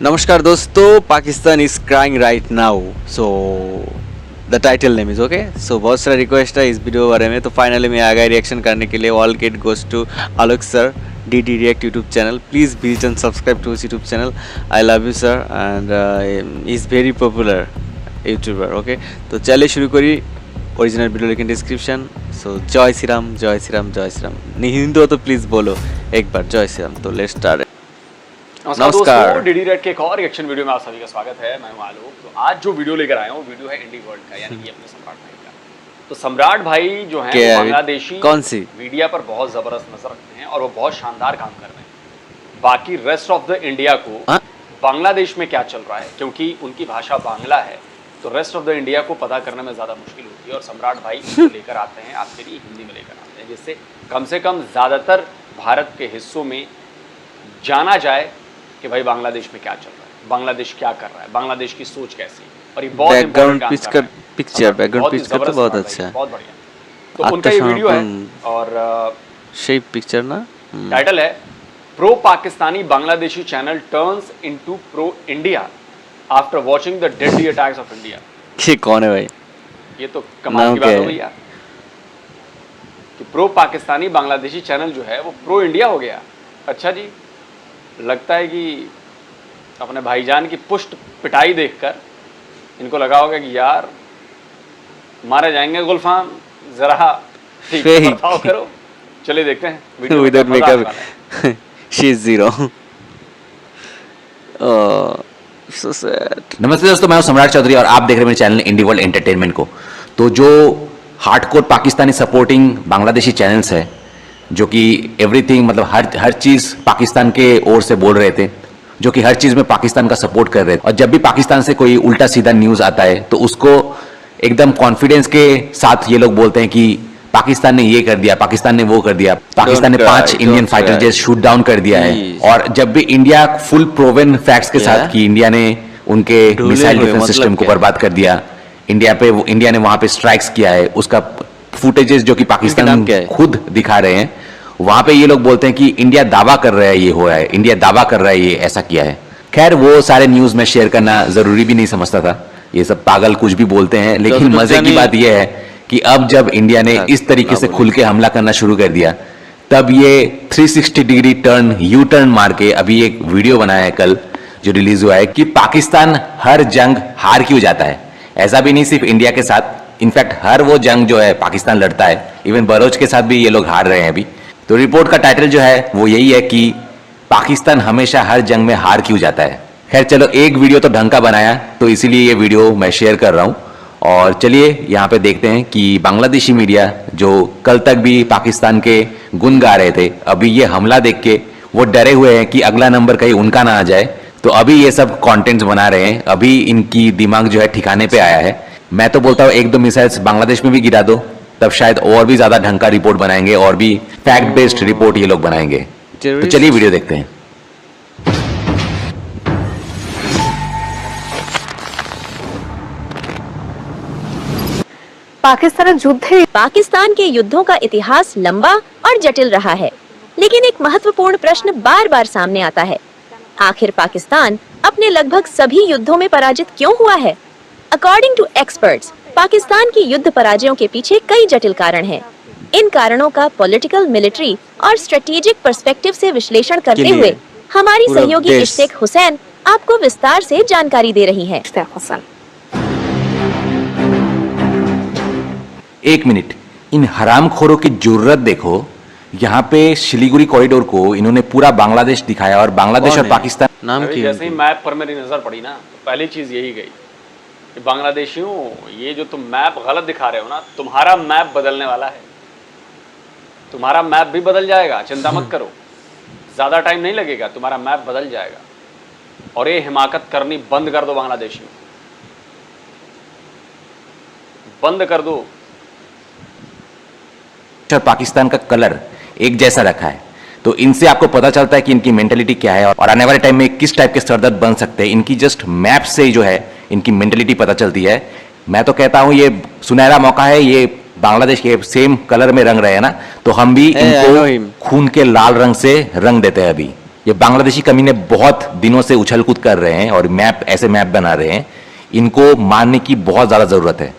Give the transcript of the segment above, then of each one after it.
नमस्कार दोस्तों, Pakistan is crying right now. So the title name is okay. So बहुत सारा रिक्वेस्ट है इस वीडियो के बारे में, तो फाइनली मैं आ गया रिएक्शन करने के लिए। All credit goes to Alok sir, DD react YouTube channel. Please visit and subscribe to his YouTube channel. I love you sir and is very popular YouTuber. Okay, तो चलिए शुरू करिए। Original video link description. So जय श्री राम, जय श्री राम, जय श्री राम। नहीं हिंदू हो तो प्लीज़ बोलो एक बार जय श्री राम। तो लेट्स स्टार्ट। नमस्कार, डीडी रेड के एक और रिएक्शन वीडियो में आप सभी का स्वागत है। मैं हूं आलोक। तो आज जो वीडियो लेकर आया हूं, वीडियो है इंडी वर्ल्ड का, यानी कि अपने सम्राट भाई का। तो सम्राट भाई जो है वो बांग्लादेशी कौन सी मीडिया पर बहुत जबरदस्त नजर रखते हैं और वो बहुत शानदार काम कर रहे हैं। बाकी रेस्ट ऑफ द इंडिया को बांग्लादेश में क्या चल रहा है, क्योंकि उनकी भाषा बांग्ला है, तो रेस्ट ऑफ द इंडिया को पता करने में ज़्यादा मुश्किल होती है। और सम्राट भाई लेकर आते हैं आपके लिए, हिंदी में लेकर आते हैं, जिससे कम से कम ज़्यादातर भारत के हिस्सों में जाना जाए कि भाई बांग्लादेश में क्या चल रहा है, बांग्लादेश क्या कर रहा है, बांग्लादेश की सोच कैसी है। और ये बहुत बैकग्राउंड पिक्चर तो बहुत अच्छा है, बहुत बढ़िया। तो उनका ये वीडियो है और शेप पिक्चर ना, टाइटल है pro Pakistani Bangladeshi channel turns into pro India after watching the deadly attacks of India. ये कौन है भाई? ये तो कमाल की बात हो गई यार कि प्रो पाकिस्तानी बांग्लादेशी चैनल जो है वो प्रो इंडिया हो गया। अच्छा जी, लगता है कि अपने भाईजान की पुष्ट पिटाई देखकर इनको लगा होगा कि यार मारे जाएंगे गुलफाम, जरा ठीक से बर्ताव करो। चलिए देखते हैं video. Without makeup she is zero. So sad. नमस्ते दोस्तों, मैं हूं सम्राट चौधरी और आप देख रहे हैं मेरे चैनल इंडी वर्ल्ड एंटरटेनमेंट को। तो जो hardcore Pakistani supporting Bangladeshi channels है, जो कि एवरीथिंग मतलब हर चीज पाकिस्तान के ओर से बोल रहे थे, जो कि हर चीज में पाकिस्तान का सपोर्ट कर रहे थे, और जब भी पाकिस्तान से कोई उल्टा सीधा न्यूज आता है तो उसको एकदम कॉन्फिडेंस के साथ ये लोग बोलते हैं कि पाकिस्तान ने ये कर दिया, पाकिस्तान ने वो कर दिया, पाकिस्तान ने 5 Indian fighter jet shoot down कर दिया है। और जब भी इंडिया फुल प्रूवन फैक्ट्स के साथ कि इंडिया ने उनके मिसाइल डिफेंस सिस्टम को बर्बाद कर दिया, इंडिया ने वहां पे स्ट्राइक्स किया है, उसका फुटेजेस जो कि पाकिस्तान खुद दिखा रहे हैं, वहां पे ये लोग बोलते हैं कि इंडिया दावा कर रहा है ये हो रहा है, इंडिया दावा कर रहा है ये ऐसा किया है। खैर वो सारे न्यूज में शेयर करना जरूरी भी नहीं समझता था, ये सब पागल कुछ भी बोलते हैं। लेकिन मजे की बात यह है कि अब जब इंडिया ने इस तरीके से खुल के हमला करना शुरू कर दिया, तब ये 360 डिग्री यू टर्न मार के अभी एक वीडियो बनाया है कल जो रिलीज हुआ है कि पाकिस्तान हर जंग हार क्यों जाता है। ऐसा भी नहीं सिर्फ इंडिया के साथ, इनफैक्ट हर वो जंग जो है पाकिस्तान लड़ता है, इवन बलोच के साथ भी ये लोग हार रहे हैं अभी। तो रिपोर्ट का टाइटल जो है वो यही है कि पाकिस्तान हमेशा हर जंग में हार क्यों जाता है। खैर चलो, एक वीडियो तो ढंग का बनाया, तो इसीलिए ये वीडियो मैं शेयर कर रहा हूं। और चलिए यहाँ पे देखते हैं कि बांग्लादेशी मीडिया जो कल तक भी पाकिस्तान के गुण गा रहे थे, अभी ये हमला देख के वो डरे हुए हैं कि अगला नंबर कहीं उनका ना आ जाए, तो अभी ये सब कॉन्टेंट्स बना रहे हैं। अभी इनकी दिमाग जो है ठिकाने पे आया है। मैं तो बोलता हूँ 1-2 मिसाइल्स बांग्लादेश में भी गिरा दो, तब शायद और भी ज्यादा ढंग का रिपोर्ट बनाएंगे और भी फैक्ट बेस्ड रिपोर्ट ये लोग बनाएंगे। तो चलिए वीडियो देखते हैं। पाकिस्तान के युद्धों का इतिहास लंबा और जटिल रहा है, लेकिन एक महत्वपूर्ण प्रश्न बार बार सामने आता है, आखिर पाकिस्तान अपने लगभग सभी युद्धों में पराजित क्यों हुआ है? अकॉर्डिंग टू एक्सपर्ट्स, पाकिस्तान की युद्ध पराजयों के पीछे कई जटिल कारण हैं। इन कारणों का पॉलिटिकल, मिलिट्री और स्ट्रेटेजिक पर्सपेक्टिव से विश्लेषण करते हुए हमारी सहयोगी इश्तिक हुसैन आपको विस्तार से जानकारी दे रही हैं। एक मिनट, इन हरामखोरों की जुर्रत देखो। यहाँ पे शिलीगुड़ी कॉरिडोर को इन्होंने पूरा बांग्लादेश दिखाया, और बांग्लादेश और पाकिस्तान नाम की जैसे ही मैप पर मेरी नजर पड़ी ना, तो पहली चीज यही गई कि बांग्लादेशियों, ये जो तुम मैप गलत दिखा रहे हो ना, तुम्हारा मैप बदलने वाला है। तुम्हारा मैप भी बदल जाएगा, चिंता मत करो, ज्यादा टाइम नहीं लगेगा, तुम्हारा मैप बदल जाएगा। और ये हिमाकत करनी बंद कर दो बांग्लादेशियों, बंद कर दो। और पाकिस्तान का कलर एक जैसा रखा है, तो इनसे आपको पता चलता है कि इनकी मेंटेलिटी क्या है और आने वाले टाइम में किस टाइप के सरदर्द बन सकते हैं। इनकी जस्ट मैप से जो है इनकी मेंटेलिटी पता चलती है। मैं तो कहता हूं ये सुनहरा मौका है, ये बांग्लादेश के सेम कलर में रंग रहे हैं ना, तो हम भी इनको खून के लाल रंग से रंग देते हैं अभी। ये बांग्लादेशी कमीने बहुत दिनों से उछल कूद कर रहे हैं और ऐसे मैप बना रहे हैं, इनको मारने की बहुत ज्यादा जरूरत है।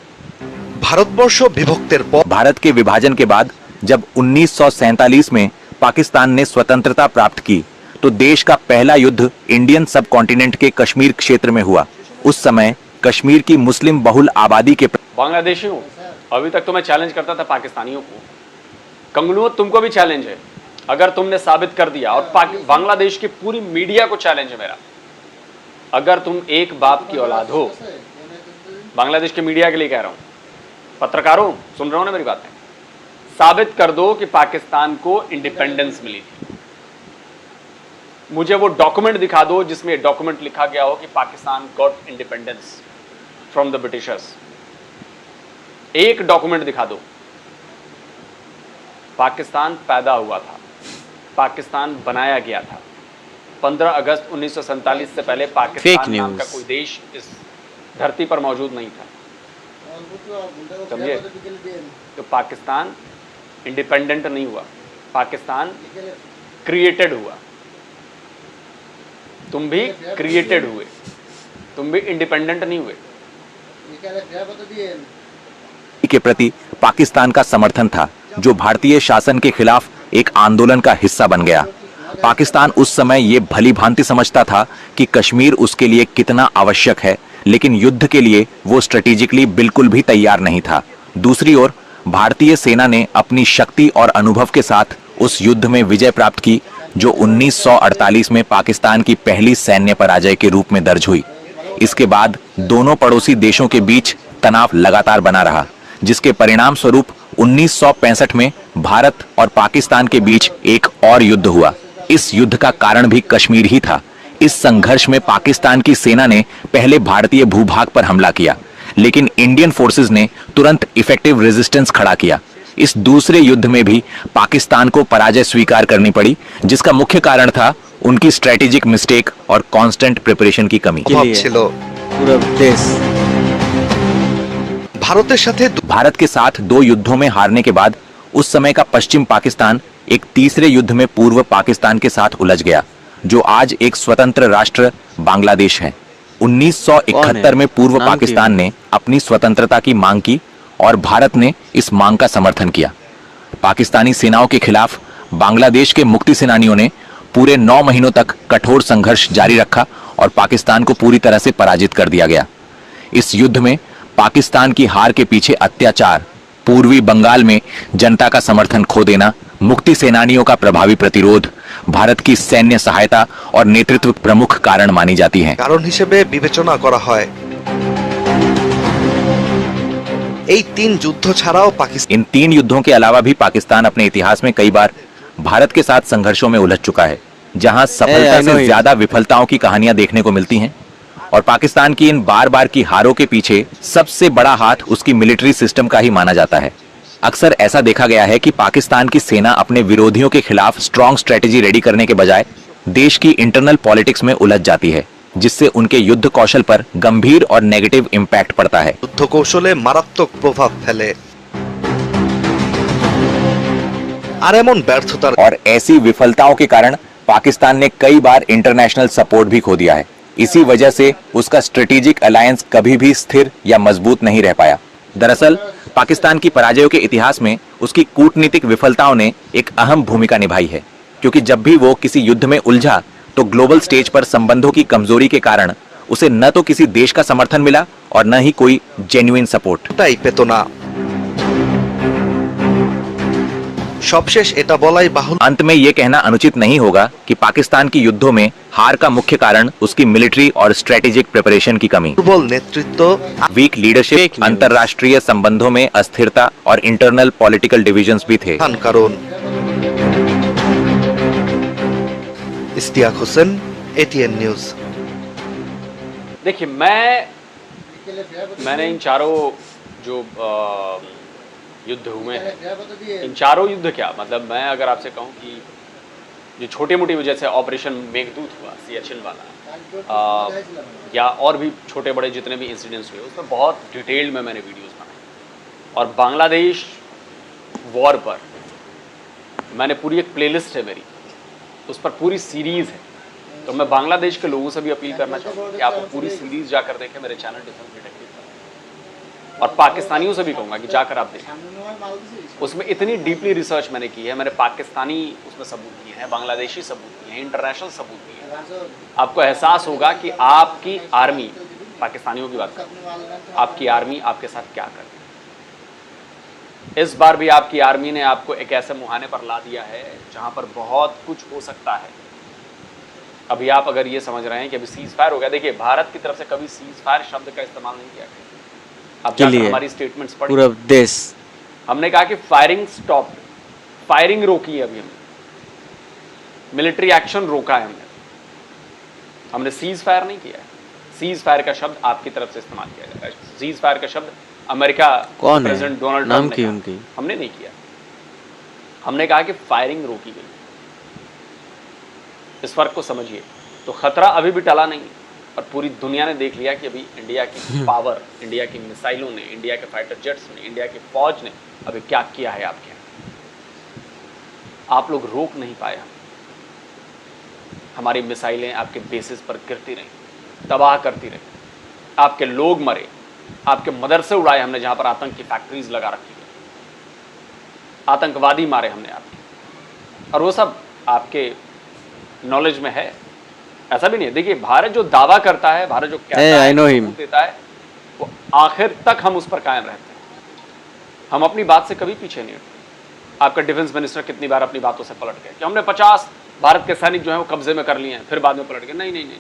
ভারতবর্ষ বিভক্তের পর भारत के विभाजन के बाद जब 1947 में पाकिस्तान ने स्वतंत्रता प्राप्त की तो देश का पहला युद्ध इंडियन सब कॉन्टिनेंट के कश्मीर क्षेत्र में हुआ। उस समय कश्मीर की मुस्लिम बहुल आबादी के बांग्लादेशियों, अभी तक तो मैं चैलेंज करता था पाकिस्तानियों को, कंगलुओं तुमको भी चैलेंज है अगर तुमने साबित कर दिया, और बांग्लादेश की पूरी मीडिया को चैलेंज है मेरा, अगर तुम एक बाप की औलाद हो, बांग्लादेश के मीडिया के लिए कह रहा हूं, पत्रकारों सुन रहे हो ना मेरी बातें, साबित कर दो कि पाकिस्तान को इंडिपेंडेंस मिली थी। मुझे वो डॉक्यूमेंट दिखा दो जिसमें डॉक्यूमेंट लिखा गया हो कि Pakistan got independence from the Britishers. एक डॉक्यूमेंट दिखा दो। पाकिस्तान पैदा हुआ था, पाकिस्तान बनाया गया था। 15 अगस्त 1947 से पहले पाकिस्तान नाम का कोई देश इस धरती पर मौजूद नहीं था, समझे? तो पाकिस्तान इंडिपेंडेंट नहीं हुआ, पाकिस्तान क्रिएटेड हुआ। तुम भी क्रिएटेड हुए, तुम भी इंडिपेंडेंट नहीं हुए। के प्रति पाकिस्तान का समर्थन था, जो भारतीय शासन के खिलाफ एक आंदोलन का हिस्सा बन गया। पाकिस्तान उस समय ये भली भांति समझता था कि कश्मीर उसके लिए कितना आवश्यक है, लेकिन युद्ध के लिए वो स्ट्रेटेजिकली बिल्कुल भी तैयार नहीं था। दूसरी ओर भारतीय सेना ने अपनी शक्ति और अनुभव के साथ उस युद्ध में विजय प्राप्त की, जो 1948 में पाकिस्तान की पहली सैन्य पराजय के रूप में दर्ज हुई। इसके बाद दोनों पड़ोसी देशों के बीच तनाव लगातार बना रहा, जिसके परिणाम स्वरूप 1965 में भारत और पाकिस्तान के बीच एक और युद्ध हुआ। इस युद्ध का कारण भी कश्मीर ही था। इस संघर्ष में पाकिस्तान की सेना ने पहले भारतीय भूभाग पर हमला किया, लेकिन इंडियन फोर्सेस ने तुरंत इफेक्टिव रेजिस्टेंस खड़ा किया। इस दूसरे युद्ध में भी पाकिस्तान को पराजय स्वीकार करनी पड़ी, जिसका मुख्य कारण था उनकी स्ट्रेटेजिक मिस्टेक और कांस्टेंट प्रिपरेशन की कमी। অভাব ছিল। पूरा देश ভারতের সাথে भारत के साथ 2 युद्धों में हारने के बाद उस समय का पश्चिम पाकिस्तान एक तीसरे युद्ध में पूर्व पाकिस्तान के साथ उलझ गया, जो आज एक स्वतंत्र राष्ट्र बांग्लादेश है। 1971 में पूर्व नाम पाकिस्तान ने अपनी स्वतंत्रता की मांग की और भारत ने इस मांग का समर्थन किया। पाकिस्तानी सेनाओं के खिलाफ बांग्लादेश के मुक्ति सेनानियों ने पूरे 9 महीनों तक कठोर संघर्ष जारी रखा और पाकिस्तान को पूरी तरह से पराजित कर दिया गया। इस युद्ध में पाकिस्तान की हार के पीछे अत्याचार, पूर्वी बंगाल में जनता का समर्थन खो देना, मुक्ति सेनानियों का प्रभावी प्रतिरोध, भारत की सैन्य सहायता और नेतृत्व प्रमुख कारण मानी जाती हैं। কারণ হিসেবে বিবেচনা করা হয়। এই 3 যুদ্ধ ছাড়াও পাকিস্তান इन 3 युद्धों के अलावा भी पाकिस्तान अपने इतिहास में कई बार भारत के साथ संघर्षों में उलझ चुका है, जहां सफलता I know से it. ज्यादा विफलताओं की कहानियां देखने को मिलती हैं। और पाकिस्तान की इन बार बार की हारों के पीछे सबसे बड़ा हाथ उसकी मिलिट्री सिस्टम का ही माना जाता है। अक्सर ऐसा देखा गया है कि पाकिस्तान की सेना अपने विरोधियों के खिलाफ स्ट्रॉन्ग स्ट्रेटेजी रेडी करने के बजाय देश की इंटरनल पॉलिटिक्स में उलझ जाती है, जिससे उनके युद्ध कौशल पर गंभीर और नेगेटिव इम्पैक्ट पड़ता है। যুদ্ধ কৌশলে মারাত্মক প্রভাব ফেলে। আর এমন ব্যর্থতার और ऐसी विफलताओं के कारण पाकिस्तान ने कई बार इंटरनेशनल सपोर्ट भी खो दिया है। इसी वजह से उसका स्ट्रेटेजिक अलायंस कभी भी स्थिर या मजबूत नहीं रह पाया। दरअसल पाकिस्तान की पराजयों के इतिहास में उसकी कूटनीतिक विफलताओं ने एक अहम भूमिका निभाई है, क्योंकि जब भी वो किसी युद्ध में उलझा तो ग्लोबल स्टेज पर संबंधों की कमजोरी के कारण उसे न तो किसी देश का समर्थन मिला और न ही कोई जेन्युइन सपोर्ट। টাই পেত না। সবশেষ এটা বলাই বাহুল্য अंत में ये कहना अनुचित नहीं होगा कि पाकिस्तान की युद्धों में हार का मुख्य कारण उसकी मिलिट्री और स्ट्रेटेजिक प्रिपरेशन की कमी, দুর্বল নেতৃত্ব, वीक लीडरशिप, Fake news. अंतरराष्ट्रीय संबंधों में अस्थिरता और इंटरनल पॉलिटिकल डिविजन्स भी थे। প্রধান কারণ। Ishtiaq Hossain, ATN news. देखिए मैंने इन चारों जो युद्ध हुए हैं, इन चारों युद्ध क्या मतलब, मैं अगर आपसे कहूं कि जो छोटे मोटी वजह से ऑपरेशन मेघदूत हुआ सियाचिन वाला, या और भी छोटे बड़े जितने भी इंसिडेंट्स हुए, उसमें बहुत डिटेल में मैंने वीडियोस बनाए। और बांग्लादेश वॉर पर मैंने पूरी एक प्लेलिस्ट है मेरी, उस पर पूरी सीरीज है। तो मैं बांग्लादेश के लोगों से भी अपील करना चाहूँगा कि आप वो पूरी सीरीज जाकर देखें मेरे चैनल डिफेंस डिटेक्टिव पर, और पाकिस्तानियों से भी कहूँगा कि जाकर आप देखें। उसमें इतनी डीपली रिसर्च मैंने की है, मैंने पाकिस्तानी उसमें सबूत दिए हैं, बांग्लादेशी सबूत दिए हैं, इंटरनेशनल सबूत दिए हैं। आपको एहसास होगा कि आपकी आर्मी, पाकिस्तानियों की बात करें, आपकी आर्मी आपके साथ क्या कर रही है। इस बार भी आपकी आर्मी ने आपको एक ऐसे मुहाने पर ला दिया है जहां पर बहुत कुछ हो सकता है। अभी आप अगर ये समझ रहे हैं कि अभी सीज फायर हो गया, देखिए भारत की तरफ से कभी सीज फायर शब्द का इस्तेमाल नहीं किया गया। अब जाकर हमारी स्टेटमेंट्स पढ़िए, पूरा देश हमने कहा कि फायरिंग स्टॉप, फायरिंग रोकी है। अभी हमने मिलिट्री एक्शन रोका है, हमने सीज फायर नहीं किया है। सीज फायर का शब्द आपकी तरफ से इस्तेमाल किया जाता है। सीज फायर का शब्द अमेरिका कौन है? प्रेसिडेंट डोनाल्ड नाम ट्रंप की ने उनकी? कहा, हमने नहीं किया। हमने कहा कि फायरिंग रोकी गई। इस फर्क को समझिए। तो खतरा अभी भी टला नहीं, और पूरी दुनिया ने देख लिया कि अभी इंडिया की पावर, इंडिया की मिसाइलों ने, इंडिया के फाइटर जेट्स ने, इंडिया की फौज ने अभी क्या किया है आपके यहाँ। आप लोग रोक नहीं पाए। हमारी मिसाइलें आपके बेसिस पर गिरती रहीं, तबाह करती रही, आपके लोग मरे, आपके मदरसे उड़ाए हमने जहां पर आतंक की फैक्ट्रीज लगा रखी है, आतंकवादी मारे हमने आपके, और वो सब आपके नॉलेज में है। ऐसा भी नहीं है। देखिए भारत जो दावा करता है, भारत जो कहता है, सबूत देता है, वो आखिर तक हम उस पर कायम रहते हैं। हम अपनी बात से कभी पीछे नहीं हटते। आपका डिफेंस मिनिस्टर कितनी बार अपनी बातों से पलट गए कि हमने 50 भारत के सैनिक जो है वो कब्जे में कर लिए हैं, फिर बाद में पलट गए। नहीं नहीं नहीं,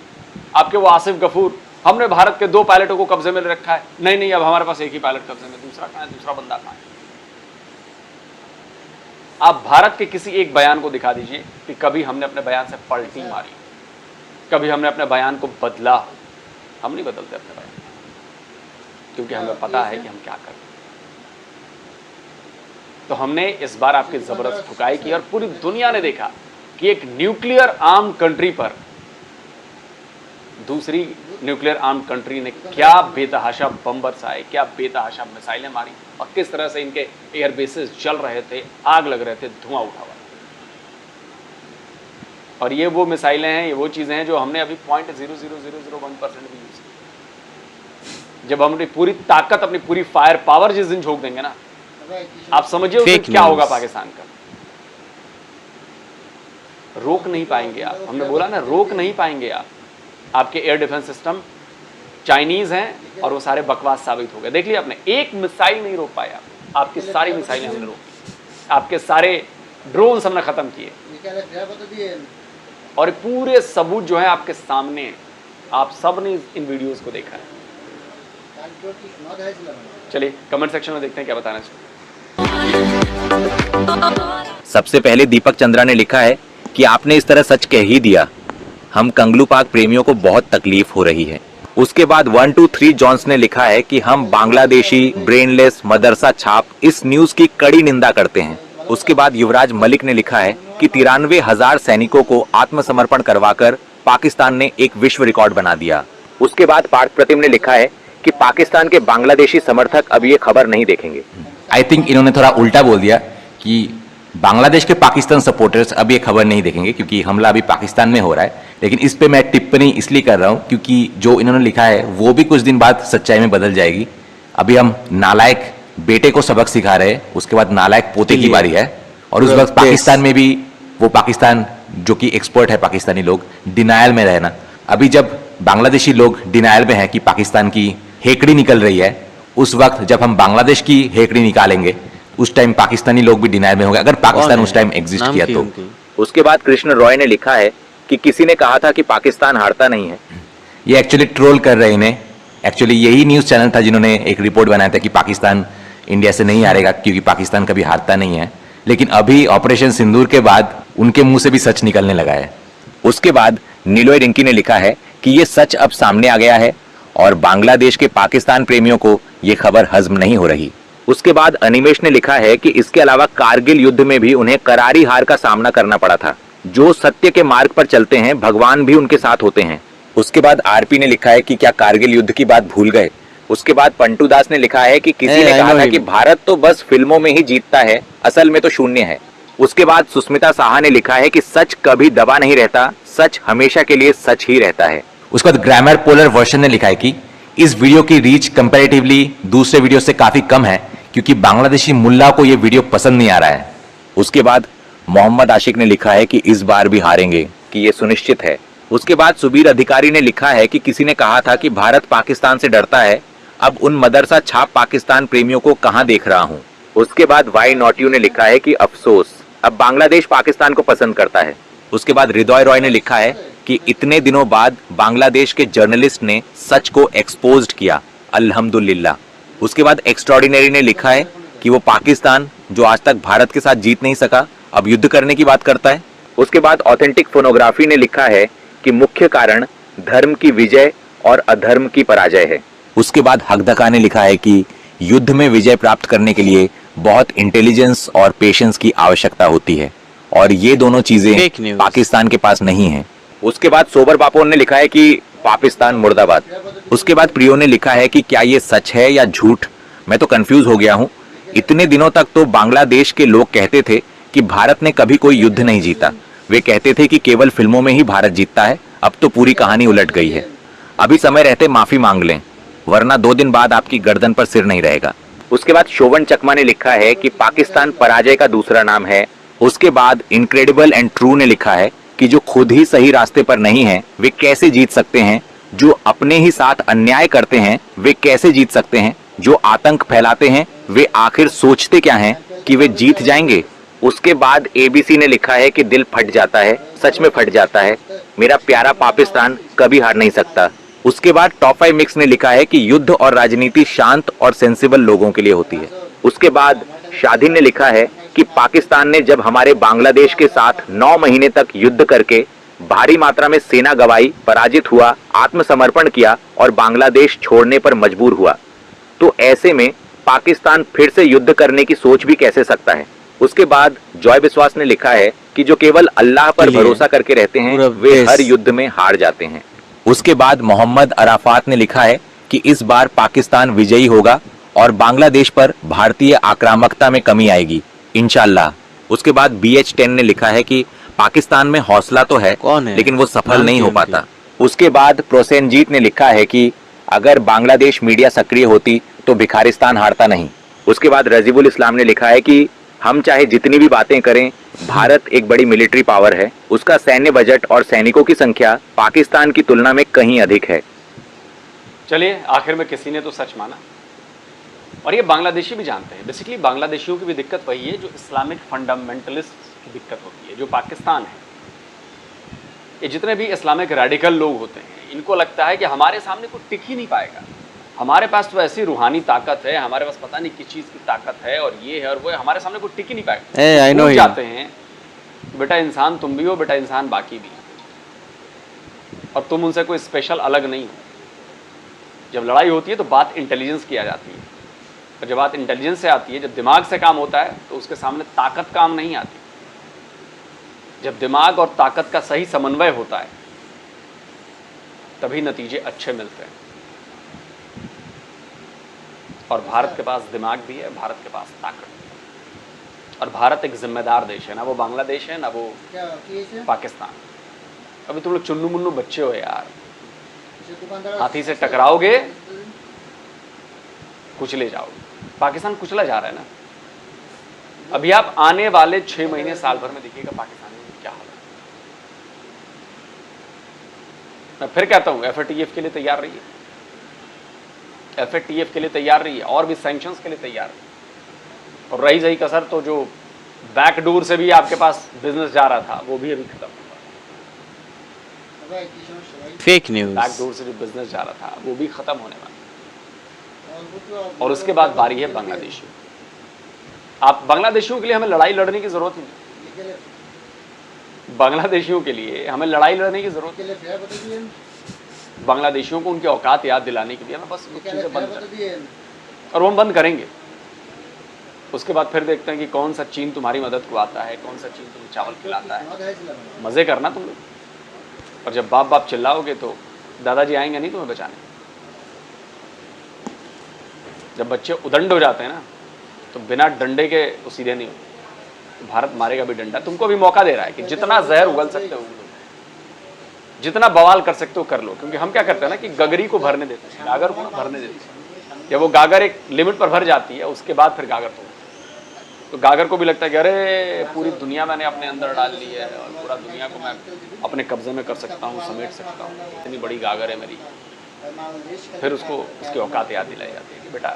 आपके वो आसिफ गफूर, हमने भारत के 2 पायलटों को कब्जे में रखा है। नहीं नहीं, अब हमारे पास एक ही पायलट कब्जे में, दूसरा कहां है, दूसरा बंदा कहां है। आप भारत के किसी एक बयान को दिखा दीजिए कि कभी हमने अपने बयान से पलटी मारी, कभी हमने अपने बयान को बदला। हम नहीं बदलते अपने बयान, क्योंकि हमें पता है कि हम क्या कर रहे हैं। तो हमने इस बार आपकी जबरदस्त ठुकाई की, और पूरी दुनिया ने देखा कि एक न्यूक्लियर आर्म कंट्री पर दूसरी न्यूक्लियर आर्म कंट्री ने क्या बेतहाशा बम बरसाए, क्या बेतहाशा मिसाइलें मारी, और किस तरह से इनके एयर बेसेस जल रहे थे, आग लग रहे थे, धुआं उठा हुआ। और ये वो मिसाइलें हैं, ये वो चीजें हैं जो हमने अभी 0.00001% भी यूज की। जब हम अपनी पूरी ताकत, अपनी पूरी फायर पावर जिस दिन झोंक देंगे ना, आप समझिए उस दिन क्या होगा पाकिस्तान का। रोक नहीं पाएंगे आप, हमने बोला ना, रोक नहीं पाएंगे आप। आपके एयर डिफेंस सिस्टम चाइनीज हैं और वो सारे बकवास साबित हो गए। देख लिया आपने, एक मिसाइल नहीं रोक पाए आप। आपकी सारी मिसाइलें हमने रोकी, आपके सारे ड्रोन हमने खत्म किए, और पूरे सबूत जो है आपके सामने हैं। आप सब ने इन वीडियोस को देखा है। चलिए कमेंट सेक्शन में देखते हैं क्या बताना चाहिए। सबसे पहले दीपक चंद्रा ने लिखा है कि आपने इस तरह सच कह ही दिया, हम कंगलू पाक प्रेमियों को बहुत तकलीफ हो रही है। उसके बाद 123 जॉन्स ने लिखा है कि हम बांग्लादेशी ब्रेनलेस मदरसा छाप इस न्यूज की कड़ी निंदा करते हैं। उसके बाद युवराज मलिक ने लिखा है कि 93,000 सैनिकों को आत्मसमर्पण करवाकर पाकिस्तान ने एक विश्व रिकॉर्ड बना दिया। उसके बाद पार्थ प्रतिम ने लिखा है कि पाकिस्तान के बांग्लादेशी समर्थक अब ये खबर नहीं देखेंगे। आई थिंक इन्होंने थोड़ा उल्टा बोल दिया कि बांग्लादेश के पाकिस्तान सपोर्टर्स अब ये खबर नहीं देखेंगे, क्योंकि हमला अभी पाकिस्तान में हो रहा है। लेकिन इस पे मैं टिप्पणी इसलिए कर रहा हूं क्योंकि जो इन्होंने लिखा है वो भी कुछ दिन बाद सच्चाई में बदल जाएगी। अभी हम नालायक बेटे को सबक सिखा रहे हैं, उसके बाद नालायक पोते की बारी है, और उस वक्त पाकिस्तान में भी वो पाकिस्तान जो कि एक्सपर्ट है, पाकिस्तानी लोग डिनायल में रहना। अभी जब बांग्लादेशी लोग डिनायल में है कि पाकिस्तान की हेकड़ी निकल रही है, उस वक्त जब हम बांग्लादेश की हेकड़ी निकालेंगे उस टाइम पाकिस्तानी लोग भी डिनायल में होंगे, अगर पाकिस्तान उस टाइम एग्जिस्ट किया तो। उसके बाद कृष्ण रॉय ने लिखा है कि किसी ने कहा था कि पाकिस्तान हारता नहीं है। ये एक्चुअली ट्रोल कर रहे हैं। एक्चुअली यही न्यूज चैनल था जिन्होंने एक रिपोर्ट बनाया था कि पाकिस्तान इंडिया से नहीं हारेगा क्योंकि पाकिस्तान कभी हारता नहीं है। लेकिन अभी ऑपरेशन सिंदूर के बाद उनके मुंह से भी सच निकलने लगा है। उसके बाद नीलोय रिंकी ने लिखा है कि ये सच अब सामने आ गया है और बांग्लादेश के पाकिस्तान प्रेमियों को ये खबर हजम नहीं हो रही। उसके बाद अनिमेश ने लिखा है कि इसके अलावा कारगिल युद्ध में भी उन्हें करारी हार का सामना करना पड़ा था। जो सत्य के मार्ग पर चलते हैं भगवान भी उनके साथ होते हैं। उसके बाद आरपी ने लिखा है कि क्या कारगिल युद्ध की बात भूल गए। उसके बाद पंटू दास ने लिखा है कि किसी ने कहा था कि भारत तो बस फिल्मों में ही जीतता है, असल में तो शून्य है। उसके बाद सुष्मिता साहा ने लिखा है कि सच कभी दबा नहीं रहता, सच हमेशा के लिए सच ही रहता है। उसके बाद ग्रामर पोलर वर्जन ने लिखा है कि इस वीडियो की रीच कंपैरेटिवली दूसरे वीडियो से काफी कम है क्योंकि बांग्लादेशी मुल्ला को यह वीडियो पसंद नहीं आ रहा है। उसके बाद मोहम्मद आशिक ने लिखा है कि इस बार भी हारेंगे, कि यह सुनिश्चित है। उसके बाद सुबीर अधिकारी ने लिखा है कि किसी ने कहा था कि भारत पाकिस्तान से डरता है, अब उन मदरसा छाप पाकिस्तान प्रेमियों को कहां देख रहा हूं। उसके बाद वाई नॉट यू ने लिखा है कि अफसोस, अब बांग्लादेश पाकिस्तान को पसंद करता है। उसके बाद हृदय रॉय ने लिखा है कि इतने दिनों बाद बांग्लादेश के जर्नलिस्ट ने सच को एक्सपोज्ड किया, अल्हम्दुलिल्लाह। उसके बाद एक्स्ट्रॉर्डिनरी ने लिखा है कि वो पाकिस्तान जो आज तक भारत के साथ जीत नहीं सका, अब युद्ध करने की बात करता है। उसके बाद ऑथेंटिक फोनोग्राफी ने लिखा है कि मुख्य कारण धर्म की विजय और अधर्म की पराजय है। उसके बाद हकदका ने लिखा है कि युद्ध में विजय प्राप्त करने के लिए बहुत इंटेलिजेंस और पेशेंस की आवश्यकता होती है और ये दोनों चीजें पाकिस्तान के पास नहीं है। उसके बाद सोबर बापोन ने लिखा है कि पाकिस्तान मुर्दाबाद। उसके बाद प्रियो ने लिखा है कि क्या ये सच है या झूठ, मैं तो कंफ्यूज हो गया हूं। इतने दिनों तक तो बांग्लादेश के लोग कहते थे कि भारत ने कभी कोई युद्ध नहीं जीता, वे कहते थे कि केवल फिल्मों में ही भारत जीतता है। अब तो पूरी कहानी उलट गई है। अभी समय रहते माफी मांग लें, वरना 2 दिन बाद आपकी गर्दन पर सिर नहीं रहेगा। उसके बाद शोभन चकमा ने लिखा है कि पाकिस्तान पराजय का दूसरा नाम है। उसके बाद इनक्रेडिबल एंड ट्रू ने लिखा है कि जो खुद ही सही रास्ते पर नहीं है वे कैसे जीत सकते हैं, जो अपने ही साथ अन्याय करते हैं वे कैसे जीत सकते हैं, जो आतंक फैलाते हैं वे आखिर सोचते क्या हैं कि वे जीत जाएंगे। उसके बाद एबीसी ने लिखा है कि दिल फट जाता है, सच में फट जाता है, मेरा प्यारा पाकिस्तान कभी हार नहीं सकता। उसके बाद टॉप 5 मिक्स ने लिखा है कि युद्ध और राजनीति शांत और सेंसिबल लोगों के लिए होती है। उसके बाद शादी ने लिखा है कि पाकिस्तान ने जब हमारे बांग्लादेश के साथ 9 महीने तक युद्ध करके भारी मात्रा में सेना गवाई, पराजित हुआ, आत्मसमर्पण किया और बांग्लादेश छोड़ने पर मजबूर हुआ, तो ऐसे में पाकिस्तान फिर से युद्ध करने की सोच भी कैसे सकता है। उसके बाद जॉय विश्वास ने लिखा है कि जो केवल अल्लाह पर भरोसा करके रहते हैं वे हर युद्ध में हार जाते हैं। उसके बाद मोहम्मद अराफात ने लिखा है कि इस बार पाकिस्तान विजयी होगा और बांग्लादेश पर भारतीय आक्रामकता में कमी आएगी, इंशाल्लाह। उसके बाद BH10 ने लिखा है कि पाकिस्तान में हौसला तो है लेकिन वो सफल नहीं हो पाता। उसके बाद प्रोसेनजीत ने लिखा है कि अगर बांग्लादेश मीडिया सक्रिय होती तो भिखारिस्तान हारता नहीं। उसके बाद रजीबुल इस्लाम ने लिखा है कि हम चाहे जितनी भी बातें करें, भारत एक बड़ी मिलिट्री पावर है, उसका सैन्य बजट और सैनिकों की संख्या पाकिस्तान की तुलना में कहीं अधिक है। चलिए, आखिर में किसी ने तो सच माना और ये बांग्लादेशी भी जानते हैं। बेसिकली बांग्लादेशियों की भी दिक्कत वही है जो इस्लामिक फंडामेंटलिस्ट की दिक्कत होती है। जो पाकिस्तान है, ये जितने भी इस्लामिक रेडिकल लोग होते हैं, इनको लगता है कि हमारे सामने कोई टिक ही नहीं पाएगा, हमारे पास तो ऐसी रूहानी ताकत है, हमारे पास पता नहीं किस चीज़ की ताकत है और ये है और वो है, हमारे सामने कोई टिक ही नहीं पाएगा। भूल जाते हैं बेटा इंसान तुम भी हो, बेटा इंसान बाकी भी, और तुम उनसे कोई स्पेशल अलग नहीं हो। जब लड़ाई होती है तो बात इंटेलिजेंस की आ जाती है, और जब बात इंटेलिजेंस से आती है, जब दिमाग से काम होता है तो उसके सामने ताकत काम नहीं आती। जब दिमाग और ताकत का सही समन्वय होता है तभी नतीजे अच्छे मिलते हैं। और भारत के पास दिमाग भी है, भारत के पास ताकत भी है, और भारत एक जिम्मेदार देश है, ना वो बांग्लादेश है ना वो पाकिस्तान। अभी तुम लोग चुन्नू मुन्नू बच्चे हो यार, हाथी से टकराओगे कुचले जाओगे। पाकिस्तान कुचला जा रहा है ना। अभी आप आने वाले 6 महीने साल भर में देखिएगा पाकिस्तान में क्या हाल है। मैं फिर कहता हूं FATF के लिए तैयार रहिए, FATF के लिए तैयार रहिए, और भी सैंक्शंस के लिए तैयार रहिए। और रही सही कसर तो जो बैकडोर से भी आपके पास बिजनेस जा रहा था वो भी अभी खत्म होगा। फेक न्यूज, बैकडोर से जो बिजनेस जा रहा था वो भी खत्म होने वाला। और उसके बाद बारी है बांग्लादेशियों। आप बांग्लादेशियों के लिए हमें लड़ाई लड़ने की जरूरत नहीं, बांग्लादेशियों के लिए हमें लड़ाई लड़ने की जरूरत नहीं। बांग्लादेशियों को उनकी औकात याद दिलाने के लिए हमें बस कुछ चीज़ें बंद करें, और वो हम बंद करेंगे। उसके बाद फिर देखते हैं कि कौन सा चीन तुम्हारी मदद को आता है, कौन सा चीन तुम्हें चावल खिलाता है। मज़े करना तुम लोग, और जब बाप बाप चिल्लाओगे तो दादाजी आएंगे नहीं तुम्हें बचाने। जब बच्चे उदंड हो जाते हैं ना तो बिना डंडे के वो सीधे नहीं होते। तो भारत मारेगा भी डंडा। तुमको भी मौका दे रहा है कि जितना जहर उगल सकते हो उगलो, जितना बवाल कर सकते हो कर लो। क्योंकि हम क्या करते हैं ना कि गगरी को भरने देते हैं, गागर को ना भरने देते हैं। जब वो गागर एक लिमिट पर भर जाती है उसके बाद फिर गागर तो गागर को भी लगता है कि अरे पूरी दुनिया मैंने अपने अंदर डाल ली है और पूरा दुनिया को मैं अपने कब्जे में कर सकता हूँ, समेट सकता हूँ, इतनी बड़ी गागर है मेरी। फिर उसको उसकी औकात याद दिलाई जाती है कि बेटा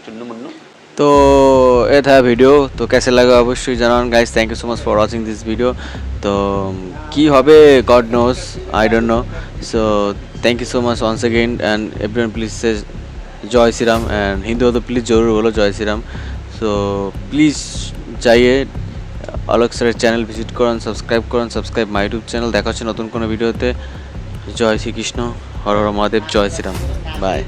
चुन्नू मुन्नू। तो ये था ভিডিও। তো कैसे लगा অবশ্যই জানান guys. Thank you so much for watching this video. তো কি হবে God knows, I don't know. So thank you so much once again and everyone please से जय श्री राम एंड हिंदू हो तो प्लीज़ जरूर बोलो जय श्री राम। सो प्लीज़ जाइए আলোক স্যারের চ্যানেল ভিজিট করুন, সাবস্ক্রাইব মাই ইউটিউব চ্যানেল। দেখা হচ্ছে নতুন কোনো ভিডিওতে। জয় শ্রীকৃষ্ণ, হর হর মহাদেব, জয় শ্রীরাম, বাই।